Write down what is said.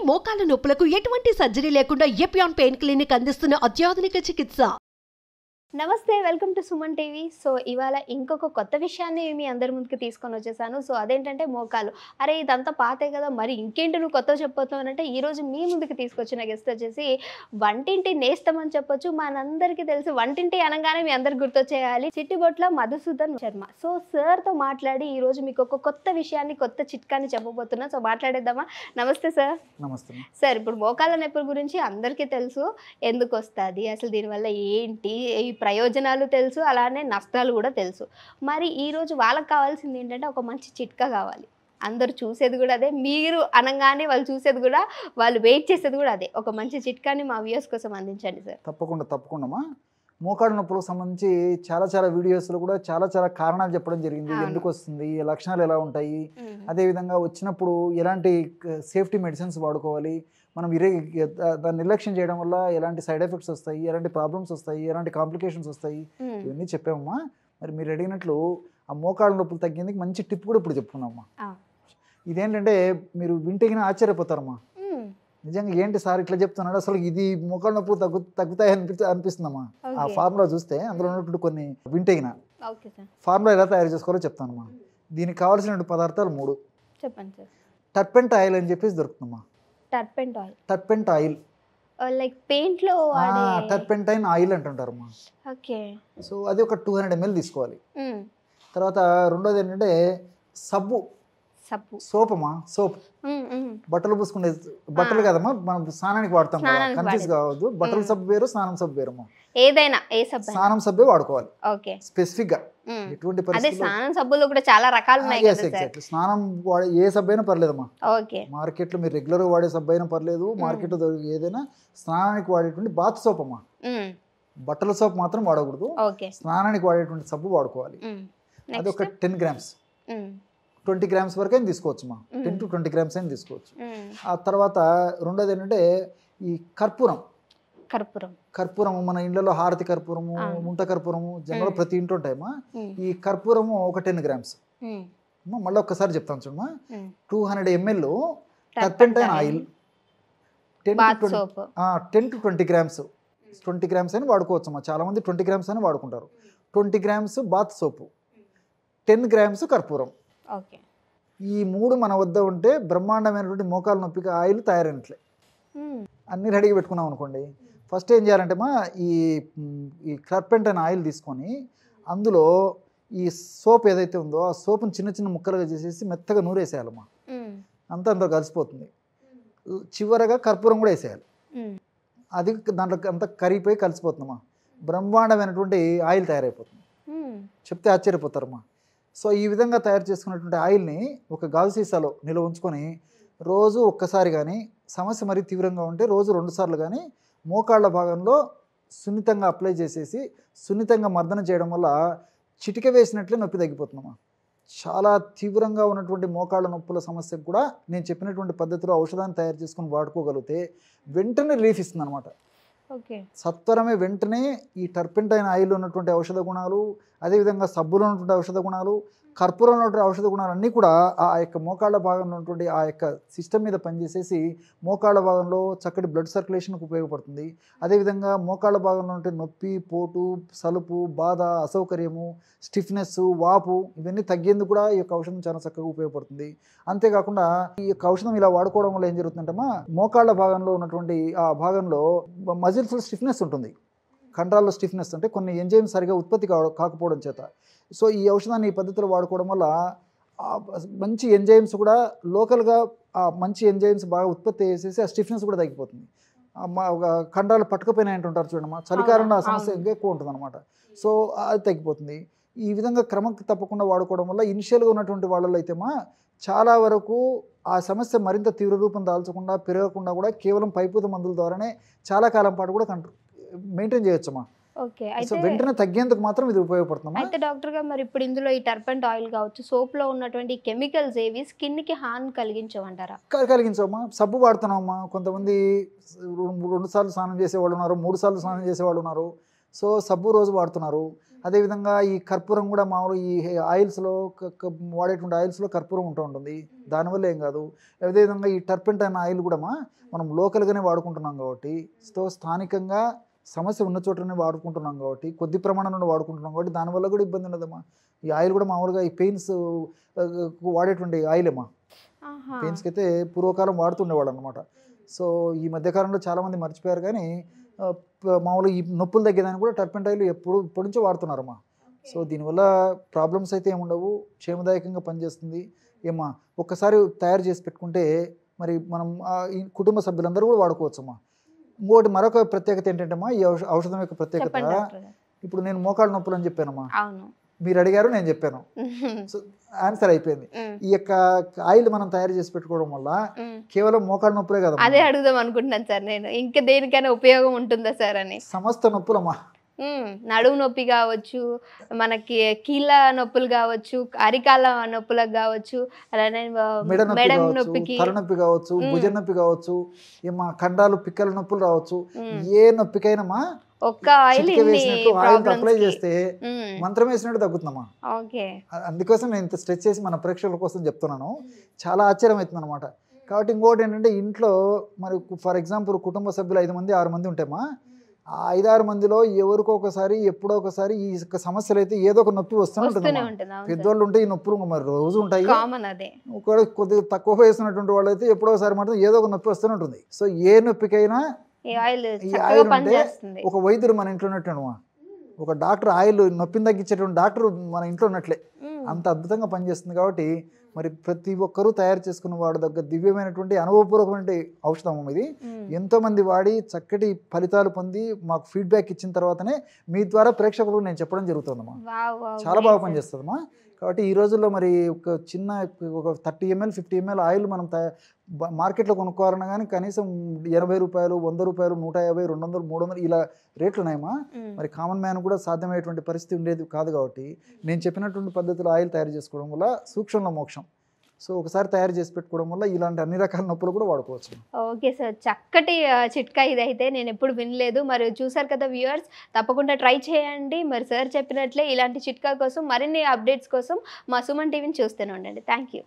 మోకాల నొప్పులకు ఎటువంటి సర్జరీ లేకుండా ఎపియాన్ పెయిన్ క్లినిక్ అందిస్తున్న అత్యాధునిక చికిత్స. నమస్తే, welcome to Suman TV. So ఇవాళ ఇంకొక కొత్త విషయాన్ని మీ అందరి ముందుకు తీసుకొని వచ్చేసాను. సో అదేంటంటే మోకాలు. అరే ఇదంతా పాతే కదా, మరి ఇంకేంటి నువ్వు కొత్తగా చెప్పొస్తావు అంటే ఈరోజు మీ ముందుకు తీసుకొచ్చిన గెస్ట్ వచ్చేసి వంటింటి నేస్తమని చెప్పొచ్చు. మనందరికీ తెలుసు వంటింటి అనగానే మీ అందరికి గుర్తొచ్చేయాలి చిట్టిబొట్ల మధుసూదన్ శర్మ. సో సార్తో మాట్లాడి ఈరోజు మీకు ఒక కొత్త విషయాన్ని, కొత్త చిట్కాని చెప్పబోతున్నా. సో మాట్లాడేద్దామా? నమస్తే సార్. నమస్తే సార్, ఇప్పుడు మోకాల నొప్పుల గురించి అందరికీ తెలుసు, ఎందుకు వస్తుంది, అసలు దీనివల్ల ఏంటి, ఈ ప్రయోజనాలు తెలుసు, అలానే నష్టాలు కూడా తెలుసు. మరి ఈరోజు వాళ్ళకి కావాల్సింది ఏంటంటే ఒక మంచి చిట్కా కావాలి. అందరూ చూసేది కూడా అదే, మీరు అనగానే వాళ్ళు చూసేది కూడా, వాళ్ళు వెయిట్ చేసేది కూడా అదే. ఒక మంచి చిట్కాని మా వ్యూయర్స్ కోసం అందించండి సార్. తప్పకుండా మోకాళ్ళ నొప్పులకు సంబంధించి చాలా వీడియోస్లో కూడా చాలా కారణాలు చెప్పడం జరిగింది. ఎందుకు వస్తుంది, లక్షణాలు ఎలా ఉంటాయి, అదేవిధంగా వచ్చినప్పుడు ఎలాంటి సేఫ్టీ మెడిసిన్స్ వాడుకోవాలి, మనం దాన్ని నిర్లక్ష్యం చేయడం వల్ల ఎలాంటి సైడ్ ఎఫెక్ట్స్ వస్తాయి, ఎలాంటి ప్రాబ్లమ్స్ వస్తాయి, ఎలాంటి కాంప్లికేషన్స్ వస్తాయి, ఇవన్నీ చెప్పామమ్మా. మరి మీరు అడిగినట్లు ఆ మోకాళ్ళ నొప్పులు తగ్గేందుకు మంచి టిప్ కూడా ఇప్పుడు చెప్పుకున్నామ్మా. ఇదేంటంటే మీరు వింటేగిన ఆశ్చర్యపోతారమ్మా. నిజంగా ఏంటి సార్ ఇట్లా చెప్తున్నాడు, అసలు ఇది మోకాళ్ళ నొప్పులు తగ్గుతాయి అనిపిస్తుందమ్మా. ఆ ఫార్ములా చూస్తే అందులో ఉన్నటువంటి కొన్ని వింటేగిన ఫార్ములా ఎలా తయారు చేసుకోవాలో చెప్తానమ్మా. దీనికి కావాల్సిన పదార్థాలు 3. చెప్పండి సార్. టర్పెంట్ ఆయిల్ అని చెప్పేసి దొరుకుతుందమ్మా. టర్పెంట్ ఆయిల్ లైక్ పెయింట్ లో టర్పెంటైన్ ఆయిల్ అంటుంటారమ్మా. ఓకే. సో అది ఒక 200 ml తీసుకోవాలి. తర్వాత రెండోది ఏంటంటే సోప్ అమ్మా. సోప్ బట్టలు పూసుకునే బట్టలు కదమ్మా, మనం స్నానానికి వాడతాం కదా, కన్ఫ్యూజ్ కావద్దు. బట్టల సబ్బు వేరు, స్నానం సబ్బు వేరమ్మా. ఏదైనా స్నానం సబ్బే వాడుకోవాలి స్పెసిఫిక్ గా. ఎటువంటి స్నానం సబ్బులు కూడా చాలా రకాలు ఉన్నాయి. స్నానం ఏ సబ్బు అయినా పర్లేదమ్మా. మార్కెట్ లో మీరు రెగ్యులర్ గా వాడే సబ్బు అయినా పర్లేదు, మార్కెట్ లో ఏదైనా స్నానానికి వాడేటువంటి బాత్ సోప్ అమ్మా. బట్టల సోప్ మాత్రం వాడకూడదు, స్నానానికి వాడేటువంటి సబ్బు వాడుకోవాలి. అది ఒక 10 grams 20 grams వరకు అయినా తీసుకోవచ్చు మా. 10 to 20 grams అయినా తీసుకోవచ్చు. ఆ తర్వాత రెండోది ఏంటంటే ఈ కర్పూరం మన ఇండ్లలో హారతి కర్పూరము, ముంట కర్పూరము జనరల్ ప్రతి ఇంట్లో ఉంటాయమ్మా. ఈ కర్పూరము ఒక 10 grams. మళ్ళీ ఒక్కసారి చెప్తాను చూడమ్మా. 200 ml turpentine oil, 10 to 20 grams 20 grams అయినా వాడుకోవచ్చు అమ్మా. చాలా మంది 20 grams అయినా వాడుకుంటారు. 20 grams బాత్ సోపు, 10 grams కర్పూరం. ఈ 3 మన వద్ద ఉంటే బ్రహ్మాండమైనటువంటి మోకాలు నొప్పికి ఆయిల్ తయారైనట్లే. అన్ని రెడీగా పెట్టుకున్నాం అనుకోండి. ఫస్ట్ ఏం చేయాలంటే మా ఈ టర్పెంటైన్ ఆయిల్ తీసుకొని అందులో ఈ సోప్ ఏదైతే ఉందో ఆ సోపుని చిన్న ముక్కలుగా చేసేసి మెత్తగా నూరేసేయాలమ్మా. అంతా కలిసిపోతుంది. చివరగా కర్పూరం కూడా వేసేయాలి. అది దాంట్లో అంతా కరిగిపోయి కలిసిపోతుందమ్మా. బ్రహ్మాండమైనటువంటి ఆయిల్ తయారైపోతుంది. చెప్తే ఆశ్చర్యపోతారమ్మా. సో ఈ విధంగా తయారు చేసుకున్నటువంటి ఆయిల్ని ఒక గాజు సీసాలో నిల్వ ఉంచుకొని రోజు ఒక్కసారి కానీ, సమస్య మరీ తీవ్రంగా ఉంటే రోజు 2 సార్లు కానీ మోకాళ్ళ భాగంలో సున్నితంగా అప్లై చేసేసి సున్నితంగా మర్దన చేయడం వల్ల చిటిక వేసినట్లే నొప్పి తగ్గిపోతుందమ్మా. చాలా తీవ్రంగా ఉన్నటువంటి మోకాళ్ళ నొప్పుల సమస్యకు కూడా నేను చెప్పినటువంటి పద్ధతిలో ఔషధాన్ని తయారు చేసుకుని వాడుకోగలిగితే వెంటనే రిలీఫ్ ఇస్తుంది అనమాట. సత్వరమే వెంటనే ఈ టర్పెంటైన్ ఆయిల్లో ఉన్నటువంటి ఔషధ గుణాలు, అదేవిధంగా సబ్బులో ఉన్నటువంటి ఔషధ గుణాలు, కర్పూరంలో ఉన్నటువంటి ఔషధ గుణాలు అన్నీ కూడా ఆ యొక్క మోకాళ్ళ భాగంలో ఉన్నటువంటి ఆ యొక్క సిస్టమ్ మీద పనిచేసేసి మోకాళ్ళ భాగంలో చక్కటి బ్లడ్ సర్క్యులేషన్కి ఉపయోగపడుతుంది. అదేవిధంగా మోకాళ్ళ భాగంలో ఉంటే నొప్పి, పోటు, సలుపు, బాధ, అసౌకర్యము, స్టిఫ్నెస్, వాపు ఇవన్నీ తగ్గేందుకు కూడా ఈ యొక్క ఔషధం చాలా చక్కగా ఉపయోగపడుతుంది. అంతేకాకుండా ఈ యొక్క ఔషధం ఇలా వాడుకోవడం వల్ల ఏం జరుగుతుందంటే మోకాళ్ళ భాగంలో ఉన్నటువంటి ఆ భాగంలో మజిల్స్ స్టిఫ్నెస్ ఉంటుంది. కండరాల్లో స్టిఫ్నెస్ అంటే కొన్ని ఎంజైమ్స్ సరిగా ఉత్పత్తి కాకపోవడం చేత. సో ఈ ఔషధాన్ని ఈ పద్ధతిలో వాడుకోవడం వల్ల మంచి ఎంజైమ్స్ కూడా లోకల్గా ఆ మంచి ఎంజైమ్స్ బాగా ఉత్పత్తి చేసేసి ఆ స్టిఫ్నెస్ కూడా తగ్గిపోతుంది. కండరాలు పట్టుకుపోయినాయి అంటుంటారు చూడమ్మా, చలికాలంలో ఆ సమస్య ఇంకా ఎక్కువ ఉంటుంది అనమాట. సో అది తగ్గిపోతుంది. ఈ విధంగా క్రమం తప్పకుండా వాడుకోవడం వల్ల ఇనిషియల్గా ఉన్నటువంటి వాళ్ళలో అయితే చాలా వరకు ఆ సమస్య మరింత తీవ్ర రూపం దాల్చకుండా, పెరగకుండా కూడా కేవలం పైపూత మందుల ద్వారానే చాలా కాలం పాటు కూడా మెయింటైన్ చేయొచ్చమ్మా. వెంటనే తగ్గేందుకు మాత్రం ఇది ఉపయోగపడుతుంది. అయితే డాక్టర్ గారు, మరి ఇప్పుడు ఇందులో ఈ టర్పెంట్ ఆయిల్ కావచ్చు, సోప్ లో ఉన్నటువంటి కెమికల్స్ ఏవి స్కిన్ కి హాని కలిగించమంటారా? కలిగించవమ్మా. సబ్బు వాడుతున్నామమ్మా. కొంతమంది 2 సార్లు స్నానం చేసేవాళ్ళు ఉన్నారు, 3 సార్లు స్నానం చేసేవాళ్ళు ఉన్నారు. సో సబ్బు రోజు వాడుతున్నారు. అదేవిధంగా ఈ కర్పూరం కూడా మామూలు ఈ ఆయిల్స్లో వాడేటువంటి ఆయిల్స్లో కర్పూరం ఉంటూ ఉంటుంది, దానివల్ల ఏం కాదు. అదేవిధంగా ఈ టర్పెంటైన్ ఆయిల్ కూడా మనం లోకల్గానే వాడుకుంటున్నాం కాబట్టి, స్థానికంగా సమస్య ఉన్న చోటనే వాడుకుంటున్నాం కాబట్టి, కొద్ది ప్రమాణంలో వాడుకుంటున్నాం కాబట్టి దానివల్ల కూడా ఇబ్బంది ఉండదమ్మా. ఈ ఆయిల్ కూడా మామూలుగా ఈ పెయిన్స్ వాడేటువంటి ఆయిలేమ్మా. పెయిన్స్కి అయితే పూర్వకాలం వాడుతుండేవాడు అనమాట. సో ఈ మధ్యకాలంలో చాలామంది మర్చిపోయారు, కానీ మామూలు ఈ నొప్పులు తగ్గేదానికి కూడా టర్పెంటైన్ ఇప్పటి నుంచో వాడుతున్నారమ్మా. సో దీనివల్ల ప్రాబ్లమ్స్ అయితే ఏముండవు, క్షేమదాయకంగా పనిచేస్తుంది. ఏమ్మా ఒక్కసారి తయారు చేసి పెట్టుకుంటే మరి మనం ఈ కుటుంబ సభ్యులందరూ కూడా వాడుకోవచ్చమ్మా. ఇంకోటి మరొక ప్రత్యేకత ఏంటంటేమ్మా, ఈ ఔషధం యొక్క ప్రత్యేకత, ఇప్పుడు నేను మోకాళ్ళ నొప్పులు అని చెప్పానమ్మా, మీరు అడిగారు నేను చెప్పాను, సో ఆన్సర్ అయిపోయింది. ఈ యొక్క ఆయిల్ మనం తయారు చేసి పెట్టుకోవడం వల్ల కేవలం మోకాళ్ళ నొప్పులే కదా, అదే అడుగుదాం అనుకుంటున్నాను సార్ నేను, ఇంకా దేనికైనా ఉపయోగం ఉంటుందా సార్ అని. సమస్త నొప్పులమ్మా, నడుము నొప్పి కావచ్చు, మనకి కీళ్ళ నొప్పులు కావచ్చు, అరికాల నొప్పులకు కావచ్చు, అలానే మెడ నొప్పికి, తలనొప్పి కావచ్చు, భుజ నొప్పి కావచ్చు, ఏమా కండాలు పిక్కల నొప్పులు రావచ్చు, ఏ నొప్పికైనా ఒక్క ఆయిల్ అప్లై చేస్తే మంత్రం వేసినట్టు తగ్గుతుందమ్మా. అందుకోసం నేను ఇంత స్ట్రెచ్ చేసి మన ప్రేక్షకుల కోసం చెప్తున్నాను, చాలా ఆశ్చర్యం అవుతుంది అనమాట. కాబట్టి ఇంకోటి ఏంటంటే, ఇంట్లో మరి ఫర్ ఎగ్జాంపుల్ కుటుంబ సభ్యులు 5 మంది 6 మంది ఉంటామా, ఆ 5-6 మందిలో ఎవరికో ఒకసారి ఎప్పుడో ఒకసారి ఈ సమస్యలు అయితే ఏదో ఒక నొప్పి వస్తూనే ఉంటుంది. పెద్దవాళ్ళు ఉంటే ఈ నొప్పులు మరి రోజు ఉంటాయి, ఒకవేళ కొద్దిగా తక్కువ వయసున్నటువంటి వాళ్ళు అయితే ఎప్పుడో ఒకసారి మాత్రం ఏదో ఒక నొప్పి వస్తూనే ఉంటుంది. సో ఏ నొప్పికైనా ఈ ఆయిల్ ఉంటే ఒక వైద్యుడు మన ఇంట్లో ఉన్నట్టు, ఒక డాక్టర్ ఆయిల్ నొప్పిని తగ్గించేటువంటి డాక్టర్ మన ఇంట్లో ఉన్నట్లే, అంత అద్భుతంగా పనిచేస్తుంది. కాబట్టి మరి ప్రతి ఒక్కరూ తయారు చేసుకున్న వాడు దగ్గర దివ్యమైనటువంటి అనుభవపూర్వకమైన ఔషధం ఇది. ఎంతోమంది వాడి చక్కటి ఫలితాలు పొంది మాకు ఫీడ్బ్యాక్ ఇచ్చిన తర్వాతనే మీ ద్వారా ప్రేక్షకులకు నేను చెప్పడం జరుగుతుందమ్మా. చాలా బాగా పనిచేస్తుందమ్మా. కాబట్టి ఈ రోజుల్లో మరి ఒక చిన్న ఒక 30 ml 50 ml ఆయిల్ మనం మార్కెట్లో కొనుక్కోవాలన్నా కానీ కనీసం 80 రూపాయలు, 100 రూపాయలు, 150, 200, 300 ఇలా రేట్లు ఉన్నాయమ్మా. మరి కామన్ మ్యాన్ కూడా సాధ్యమయ్యేటువంటి పరిస్థితి ఉండేది కాదు. కాబట్టి నేను చెప్పినటువంటి పద్ధతిలో ఆయిల్ తయారు చేసుకోవడం వల్ల సూక్ష్మంలో మోక్షం. సో ఒకసారి తయారు చేసి పెట్టుకోవడం వల్ల ఇలాంటి అన్ని రకాల నొప్పులు కూడా వాడుకోవచ్చు. ఓకే సార్, చక్కటి చిట్కా ఇదైతే నేను ఎప్పుడు వినలేదు. మరి చూసారు కదా వ్యూవర్స్, తప్పకుండా ట్రై చేయండి. మరి సార్ చెప్పినట్లే ఇలాంటి చిట్కా కోసం, మరిన్ని అప్డేట్స్ కోసం మా సుమన్ టీవీని చూస్తూనే ఉండండి. Thank you.